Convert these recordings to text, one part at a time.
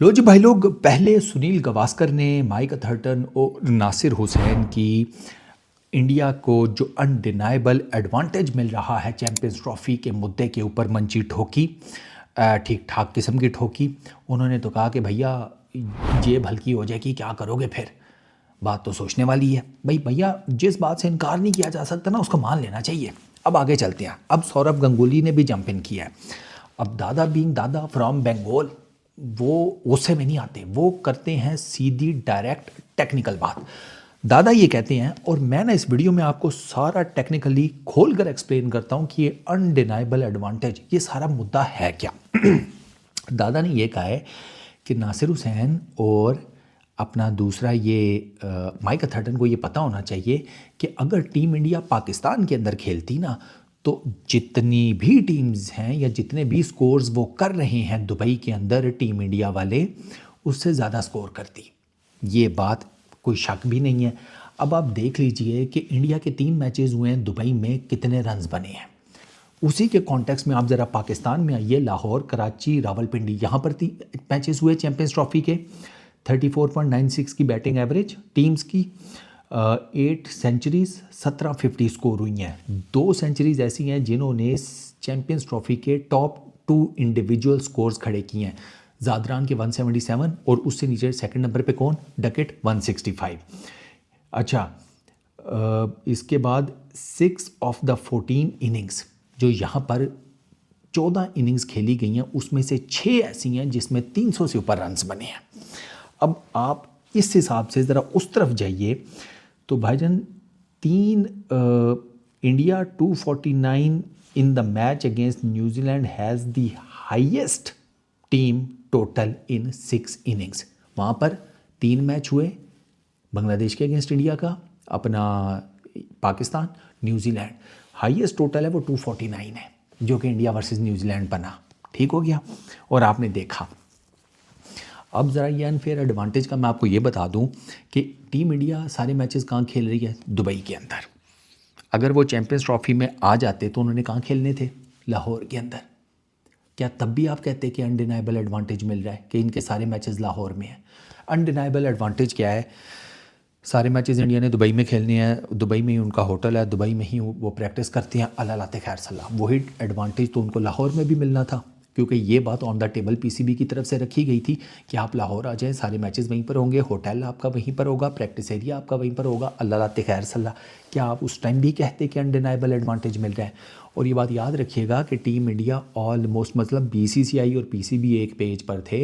लो जी भाई लोग, पहले सुनील गावस्कर ने माइक अथर्टन और नासिर हुसैन की इंडिया को जो अनडिनाइबल एडवांटेज मिल रहा है चैंपियंस ट्रॉफी के मुद्दे के ऊपर मंची ठोकी, ठीक ठाक किस्म की ठोकी। उन्होंने तो कहा कि भैया जेब हल्की हो जाएगी, क्या करोगे फिर। बात तो सोचने वाली है भाई। भैया जिस बात से इनकार नहीं किया जा सकता ना, उसको मान लेना चाहिए। अब आगे चलते हैं। अब सौरभ गंगुली ने भी जंप इन किया है। अब दादा बीइंग दादा फ्रॉम बंगाल, वो गुस्से में नहीं आते, वो करते हैं सीधी डायरेक्ट टेक्निकल बात। दादा ये कहते हैं, और मैं ना इस वीडियो में आपको सारा टेक्निकली खोल कर एक्सप्लेन करता हूँ कि ये अनडिनाइबल एडवांटेज, ये सारा मुद्दा है क्या। दादा ने ये कहा है कि नासिर हुसैन और अपना दूसरा ये माइक अथर्टन को ये पता होना चाहिए कि अगर टीम इंडिया पाकिस्तान के अंदर खेलती ना, तो जितनी भी टीम्स हैं या जितने भी स्कोर्स वो कर रहे हैं दुबई के अंदर टीम इंडिया वाले, उससे ज़्यादा स्कोर करती। ये बात कोई शक भी नहीं है। अब आप देख लीजिए कि इंडिया के 3 मैचेस हुए हैं दुबई में, कितने रन्स बने हैं। उसी के कॉन्टेक्स्ट में आप ज़रा पाकिस्तान में आइए, लाहौर, कराची, रावलपिंडी, यहाँ पर मैचेस हुए चैंपियंस ट्रॉफी के। 34.96 की बैटिंग एवरेज टीम्स की, 8 सेंचुरीज, 1750 स्कोर हुई हैं। 2 सेंचुरीज ऐसी हैं जिन्होंने चैंपियंस ट्रॉफी के टॉप 2 इंडिविजुअल स्कोर्स खड़े किए हैं। जादरान के 177 और उससे नीचे सेकंड नंबर पे कौन, डकेट 165। अच्छा, इसके बाद 6 ऑफ द 14 इनिंग्स, जो यहाँ पर 14 इनिंग्स खेली गई हैं, उसमें से 6 ऐसी हैं जिसमें 300 से ऊपर रन्स बने हैं। अब आप इस हिसाब से ज़रा उस तरफ जाइए तो भाईजान, India 249 in the match against New Zealand has the highest team total in 6 innings. वहाँ पर 3 मैच हुए, बांग्लादेश के अगेंस्ट इंडिया का, अपना पाकिस्तान, न्यूजीलैंड। हाईएस्ट टोटल है वो 249 है, जो कि इंडिया वर्सेस न्यूजीलैंड बना। ठीक हो गया। और आपने देखा, अब ज़रा ये अनफेयर एडवांटेज का मैं आपको ये बता दूं कि टीम इंडिया सारे मैचेस कहाँ खेल रही है, दुबई के अंदर। अगर वो चैंपियंस ट्रॉफी में आ जाते तो उन्होंने कहाँ खेलने थे, लाहौर के अंदर। क्या तब भी आप कहते कि अनडिनाइबल एडवांटेज मिल रहा है कि इनके सारे मैचेस लाहौर में हैं। अनडिनाइबल एडवांटेज क्या है, सारे मैचेस इंडिया ने दुबई में खेलने हैं, दुबई में ही उनका होटल है, दुबई में ही वो प्रैक्टिस करते हैं, अल्लाह लाते खैर सलाह। वही एडवांटेज तो उनको लाहौर में भी मिलना था, क्योंकि ये बात ऑन द टेबल पीसीबी की तरफ से रखी गई थी कि आप लाहौर आ जाएं, सारे मैचेस वहीं पर होंगे, होटल आपका वहीं पर होगा, प्रैक्टिस एरिया आपका वहीं पर होगा, अल्लाह लाते खैर सलाह। क्या आप उस टाइम भी कहते कि अनडिनाइबल एडवांटेज मिल रहा है। और ये बात याद रखिएगा कि टीम इंडिया ऑलमोस्ट, मतलब बीसीसीआई और पीसीबी एक पेज पर थे।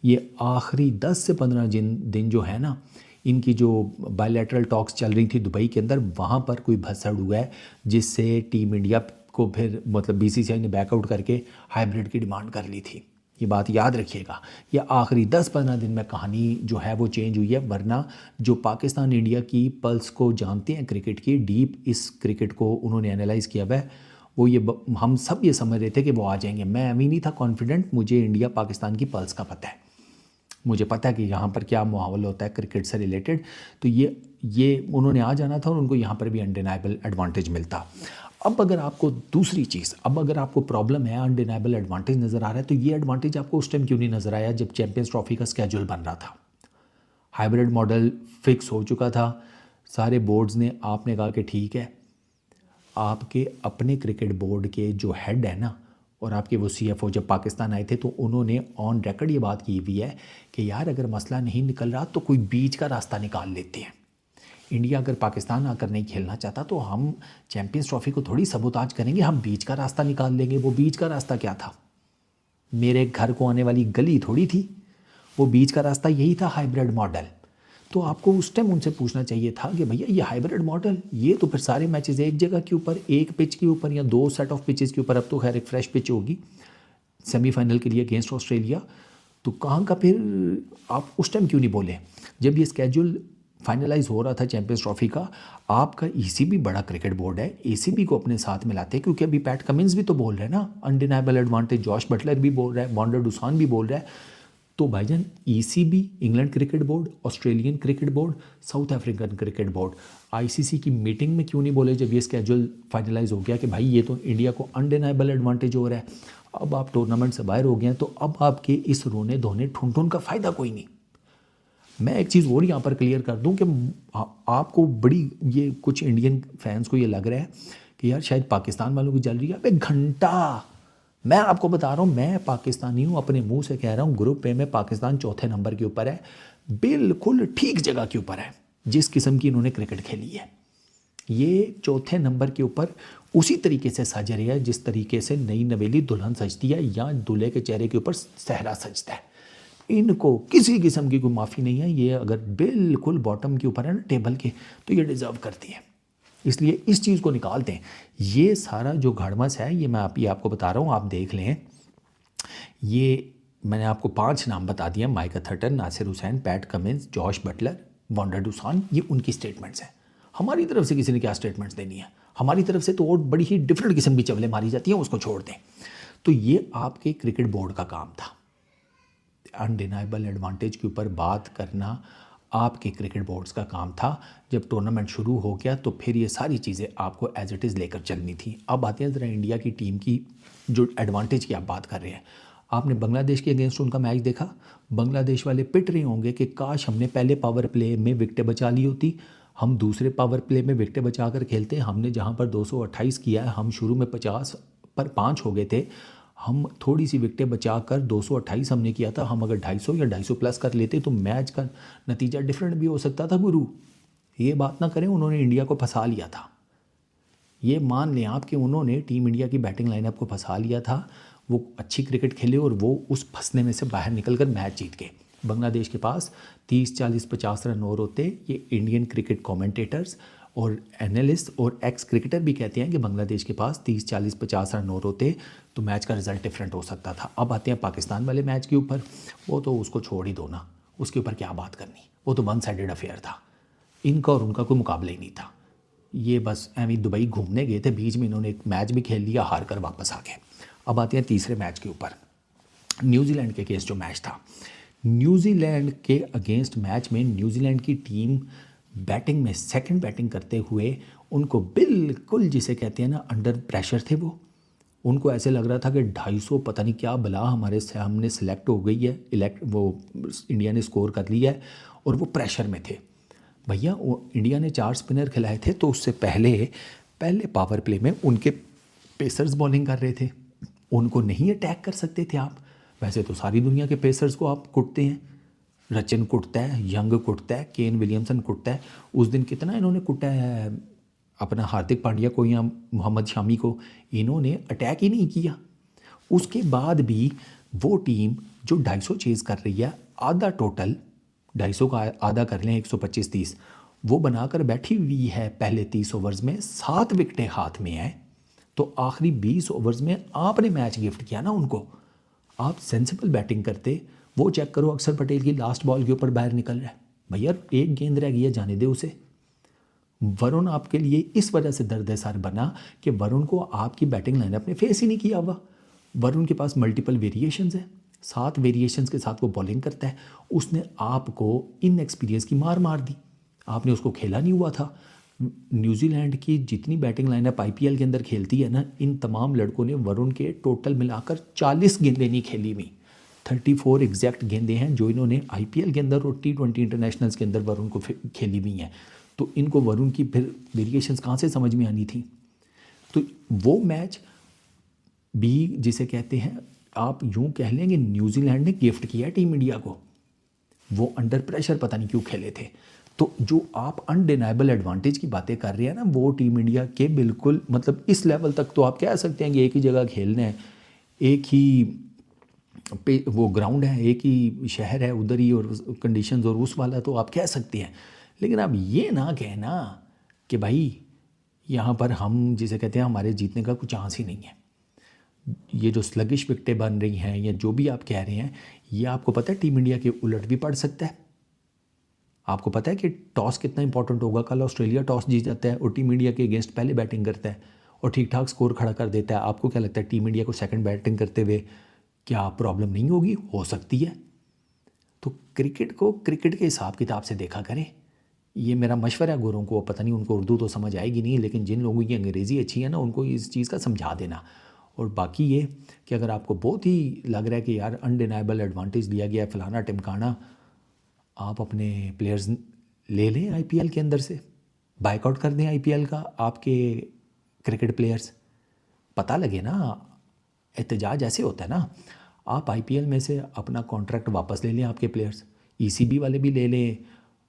ये आखिरी 10 से 15 दिन जो है ना, इनकी जो बायलैटरल टॉक्स चल रही थी दुबई के अंदर, वहाँ पर कोई भसड़ हुआ है जिससे टीम इंडिया को फिर मतलब बीसीसीआई ने बैकआउट करके हाइब्रिड की डिमांड कर ली थी। ये बात याद रखिएगा। ये आखिरी 10-15 दिन में कहानी जो है वो चेंज हुई है, वरना जो पाकिस्तान इंडिया की पल्स को जानते हैं क्रिकेट की, डीप इस क्रिकेट को उन्होंने एनालाइज़ किया है, वो ये हम सब ये समझ रहे थे कि वो आ जाएंगे। मैं अभी नहीं था कॉन्फिडेंट, मुझे इंडिया पाकिस्तान की पल्स का पता है, मुझे पता है कि यहाँ पर क्या माहौल होता है क्रिकेट से रिलेटेड। तो ये उन्होंने आ जाना था और उनको यहाँ पर भी अनडिनाइबल एडवांटेज मिलता। अब अगर आपको दूसरी चीज़, अब अगर आपको प्रॉब्लम है, अनडिनाइबल एडवांटेज नज़र आ रहा है, तो ये एडवांटेज आपको उस टाइम क्यों नहीं नज़र आया जब चैंपियंस ट्रॉफी का स्केड्यूल बन रहा था। हाइब्रिड मॉडल फिक्स हो चुका था, सारे बोर्ड्स ने, आपने कहा कि ठीक है, आपके अपने क्रिकेट बोर्ड के जो हेड है ना, और आपके वो सीएफओ जब पाकिस्तान आए थे तो उन्होंने ऑन रिकॉर्ड ये बात की हुई है कि यार अगर मसला नहीं निकल रहा तो कोई बीच का रास्ता निकाल लेते हैं। इंडिया अगर पाकिस्तान आकर नहीं खेलना चाहता तो हम चैंपियंस ट्रॉफी को थोड़ी सबोताज करेंगे, हम बीच का रास्ता निकाल लेंगे। वो बीच का रास्ता क्या था, मेरे घर को आने वाली गली थोड़ी थी, वो बीच का रास्ता यही था, हाइब्रिड मॉडल। तो आपको उस टाइम उनसे पूछना चाहिए था कि भैया ये हाइब्रिड मॉडल, ये तो फिर सारे मैचेस एक जगह के ऊपर, एक पिच के ऊपर या 2 सेट ऑफ पिचेस के ऊपर, अब तो खैर एक फ्रेश पिच होगी सेमीफाइनल के लिए अगेंस्ट ऑस्ट्रेलिया। तो कहाँ का फिर आप उस टाइम क्यों नहीं बोले जब ये स्केड्यूल फाइनलाइज हो रहा था चैंपियंस ट्रॉफी का। आपका ईसीबी बड़ा क्रिकेट बोर्ड है, एसीबी को अपने साथ मिलाते हैं, क्योंकि अभी पैट कमिंस भी तो बोल रहे हैं ना अनडिनाइबल एडवांटेज, जॉश बटलर भी बोल रहा है, मॉन्डर डुसान भी बोल रहा है। तो भाईजान ECB, England cricket board, Australian cricket board, south African cricket board, ICC की मीटिंग में क्यों नहीं बोले जब ये स्केड्यूल फाइनलाइज हो गया कि भाई ये तो इंडिया को अनडिनाइबल एडवांटेज हो रहा है। अब आप टूर्नामेंट से बाहर हो गए हैं, तो अब आपके इस रोने धोने ठुन का फ़ायदा कोई नहीं। मैं एक चीज़ और यहाँ पर क्लियर कर दूँ कि आपको बड़ी ये कुछ इंडियन फैंस को ये लग रहा है कि यार शायद पाकिस्तान वालों की जल रही है। अबे घंटा, मैं आपको बता रहा हूँ, मैं पाकिस्तानी हूँ, अपने मुंह से कह रहा हूँ, ग्रुप ए में पाकिस्तान चौथे नंबर के ऊपर है, बिल्कुल ठीक जगह के ऊपर है। जिस किस्म की इन्होंने क्रिकेट खेली है, ये चौथे नंबर के ऊपर उसी तरीके से सज रहे हैं जिस तरीके से नई नवेली दुल्हन सजती है या दूल्हे के चेहरे के ऊपर सहरा सजता है। इनको किसी किस्म की कोई माफ़ी नहीं है। ये अगर बिल्कुल बॉटम के ऊपर है ना टेबल के, तो ये डिज़र्व करती है। इसलिए इस चीज़ को निकालते हैं। ये सारा जो घड़मस है, ये मैं आपको बता रहा हूँ, आप देख लें। ये मैंने आपको 5 नाम बता दिए, Mike Atherton, Nasser Hussain, Pat Cummins, Jos Buttler, van der Dussen. ये उनकी स्टेटमेंट्स हैं। हमारी तरफ से किसी ने क्या स्टेटमेंट्स देनी है? हमारी तरफ से तो और बड़ी ही डिफरेंट किस्म की चवलें मारी जाती हैं, उसको छोड़ दें। तो ये आपके क्रिकेट बोर्ड का काम था। अनडिनाइबल एडवांटेज के ऊपर बात करना आपके क्रिकेट बोर्ड्स का काम था। जब टूर्नामेंट शुरू हो गया तो फिर ये सारी चीज़ें आपको एज इट इज़ लेकर चलनी थी। अब आते हैं ज़रा इंडिया की टीम की जो एडवांटेज की आप बात कर रहे हैं। आपने बांग्लादेश के अगेंस्ट उनका मैच देखा। बांग्लादेश वाले पिट रहे होंगे कि काश हमने पहले पावर प्ले में विकेटें बचा ली होती, हम दूसरे पावर प्ले में विकेटें बचा कर खेलते। हमने जहाँ पर 228 किया है, हम शुरू में 50 पर 5 हो गए थे, हम थोड़ी सी विकेटें बचाकर 228 हमने किया था। हम अगर 250 या 250 प्लस कर लेते तो मैच का नतीजा डिफरेंट भी हो सकता था। गुरु ये बात ना करें, उन्होंने इंडिया को फंसा लिया था। ये मान लें आप कि उन्होंने टीम इंडिया की बैटिंग लाइनअप को फंसा लिया था। वो अच्छी क्रिकेट खेले और वो उस फंसने में से बाहर निकल कर मैच जीत गए। बांग्लादेश के पास 30, 40, 50 रन और होते। ये इंडियन क्रिकेट कमेंटेटर्स और एनालिस्ट और एक्स क्रिकेटर भी कहते हैं कि बांग्लादेश के पास 30, 40, 50 रन और होते तो मैच का रिजल्ट डिफरेंट हो सकता था। अब आते हैं पाकिस्तान वाले मैच के ऊपर। वो तो उसको छोड़ ही दो ना, उसके ऊपर क्या बात करनी। वो तो वन साइडेड अफेयर था। इनका और उनका कोई मुकाबला ही नहीं था। ये बस एवं दुबई घूमने गए थे, बीच में इन्होंने एक मैच भी खेल लिया, हार कर वापस आ गए। अब आते हैं तीसरे मैच के ऊपर। न्यूजीलैंड के अगेंस्ट जो मैच था, न्यूजीलैंड के अगेंस्ट मैच में न्यूजीलैंड की टीम बैटिंग में सेकंड बैटिंग करते हुए उनको बिल्कुल जिसे कहते हैं ना अंडर प्रेशर थे। वो उनको ऐसे लग रहा था कि 250 पता नहीं क्या बला हमारे सामने सेलेक्ट हो गई है, वो इंडिया ने स्कोर कर लिया है और वो प्रेशर में थे। भैया वो इंडिया ने 4 स्पिनर खिलाए थे, तो उससे पहले पावर प्ले में उनके पेसर्स बॉलिंग कर रहे थे। उनको नहीं अटैक कर सकते थे आप। वैसे तो सारी दुनिया के पेसर्स को आप कुटते हैं। रचिन कुटता है, यंग कुटता है, केन विलियमसन कुटता है। उस दिन कितना इन्होंने कुटा है अपना हार्दिक पांड्या को या मोहम्मद शामी को। इन्होंने अटैक ही नहीं किया। उसके बाद भी वो टीम जो 250 चेज़ कर रही है, आधा टोटल 250 का आधा कर लें 125-30, वो बनाकर बैठी हुई है पहले 30 ओवर्स में। 7 विकेटें हाथ में हैं, तो आखिरी 20 ओवर्स में आपने मैच गिफ्ट किया ना उनको। आप सेंसिबल बैटिंग करते। वो चेक करो, अक्षर पटेल की लास्ट बॉल के ऊपर बाहर निकल रहा है। भैया एक गेंद रह गई है, जाने दे उसे। वरुण आपके लिए इस वजह से दर्द सर बना कि वरुण को आपकी बैटिंग लाइनअप ने फेस ही नहीं किया हुआ। वरुण के पास मल्टीपल वेरिएशंस है, 7 वेरिएशंस के साथ वो बॉलिंग करता है। उसने आपको इनएक्सपीरियंस की मार दी। आपने उसको खेला नहीं हुआ था। न्यूजीलैंड की जितनी बैटिंग लाइनअप आईपीएल के अंदर खेलती है ना, इन तमाम लड़कों ने वरुण के टोटल मिलाकर 40 गेंदें नहीं खेली हुई। 34 एग्जैक्ट गेंदें हैं जो इन्होंने आईपीएल के अंदर और T20 इंटरनेशनल्स के अंदर वरुण को खेली हुई हैं। तो इनको वरुण की फिर वेरिएशंस कहाँ से समझ में आनी थी? तो वो मैच भी जिसे कहते हैं, आप यूँ कह लेंगे न्यूजीलैंड ने गिफ्ट किया टीम इंडिया को। वो अंडर प्रेशर पता नहीं क्यों खेले थे। तो जो आप अनडिनाइबल एडवांटेज की बातें कर रहे हैं ना, वो टीम इंडिया के बिल्कुल मतलब इस लेवल तक तो आप कह सकते हैं कि एक ही जगह खेलना है, एक ही वो ग्राउंड है, एक ही शहर है उधर ही, और कंडीशंस और उस वाला तो आप कह सकते हैं। लेकिन आप ये ना कहना कि भाई यहाँ पर हम जिसे कहते हैं हमारे जीतने का कुछ चांस ही नहीं है। ये जो स्लगिश विकेटें बन रही हैं या जो भी आप कह रहे हैं, ये आपको पता है टीम इंडिया के उलट भी पड़ सकता है। आपको पता है कि टॉस कितना इंपॉर्टेंट होगा। कल ऑस्ट्रेलिया टॉस जीत जाता है और टीम इंडिया के अगेंस्ट पहले बैटिंग करता है और ठीक ठाक स्कोर खड़ा कर देता है। आपको क्या लगता है टीम इंडिया को सेकंड बैटिंग करते हुए क्या प्रॉब्लम नहीं होगी? हो सकती है। तो क्रिकेट को क्रिकेट के हिसाब किताब से देखा करें। ये मेरा मशवरा है गोरों को। पता नहीं उनको उर्दू तो समझ आएगी नहीं, लेकिन जिन लोगों की अंग्रेज़ी अच्छी है ना, उनको इस चीज़ का समझा देना। और बाकी ये कि अगर आपको बहुत ही लग रहा है कि यार अनडिनाइबल एडवांटेज दिया गया है फलाना टिमकाना, आप अपने प्लेयर्स ले लें आईपीएल के अंदर से, बाइकआउट कर दें आईपीएल का आपके क्रिकेट प्लेयर्स। पता लगे ना, एहतजाज ऐसे होता है ना, आप आईपीएल में से अपना कॉन्ट्रैक्ट वापस ले लें, आपके प्लेयर्स ईसीबी वाले भी ले लें,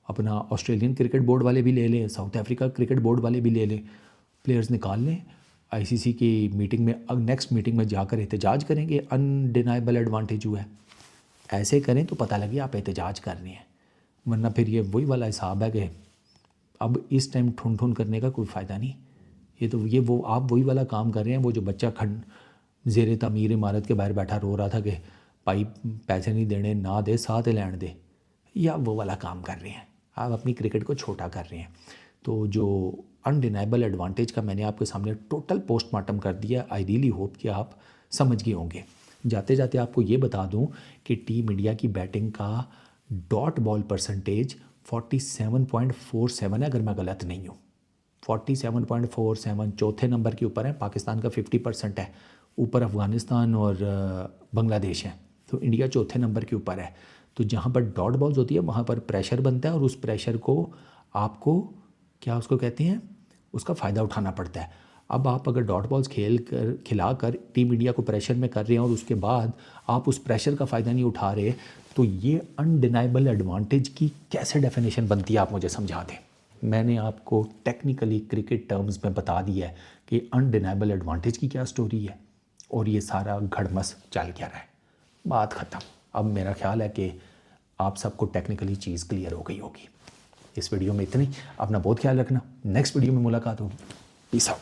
अपना ऑस्ट्रेलियन क्रिकेट बोर्ड वाले भी ले लें, साउथ अफ्रीका क्रिकेट बोर्ड वाले भी ले लें, प्लेयर्स निकाल लें। आईसीसी की मीटिंग में, नेक्स्ट मीटिंग में जाकर एहतजाज करेंगे, अनडिनाइबल एडवांटेज हुआ है, ऐसे करें तो पता लगे आप एहतजाज कर रहे हैं। वरना फिर ये वही वाला हिसाब है कि अब इस टाइम ठुन करने का कोई फ़ायदा नहीं। ये वो आप वही वाला काम कर रहे हैं, वो जो बच्चा ज़ेरे तमीर इमारत के बाहर बैठा रो रहा था कि भाई पैसे नहीं देने, ना दे साथ लैंड दे, या वो वाला काम कर रहे हैं। आप अपनी क्रिकेट को छोटा कर रहे हैं। तो जो अनडिनाइबल एडवांटेज का मैंने आपके सामने टोटल पोस्टमार्टम कर दिया, आई रियली होप कि आप समझ गए होंगे। जाते जाते आपको ये बता दूं कि टीम इंडिया की बैटिंग का डॉट बॉल परसेंटेज 47.47 है, अगर मैं गलत नहीं हूँ। 47.47 चौथे नंबर के ऊपर है, पाकिस्तान का 50% है, ऊपर अफ़गानिस्तान और बांग्लादेश है, तो इंडिया चौथे नंबर के ऊपर है। तो जहाँ पर डॉट बॉल्स होती है वहाँ पर प्रेशर बनता है, और उस प्रेशर को आपको क्या उसको कहते हैं, उसका फ़ायदा उठाना पड़ता है। अब आप अगर डॉट बॉल्स खिलाकर टीम इंडिया को प्रेशर में कर रहे हैं और उसके बाद आप उस प्रेशर का फ़ायदा नहीं उठा रहे, तो ये अनडिनाइबल एडवांटेज की कैसे डेफिनेशन बनती है, आप मुझे समझा दें। मैंने आपको टेक्निकली क्रिकेट टर्म्स में बता दिया है कि अनडिनाइबल एडवांटेज की क्या स्टोरी है, और ये सारा घड़मस चल क्या रहा है। बात ख़त्म। अब मेरा ख्याल है कि आप सबको टेक्निकली चीज़ क्लियर हो गई होगी। इस वीडियो में इतनी। अपना बहुत ख्याल रखना, नेक्स्ट वीडियो में मुलाकात होगी। Peace out.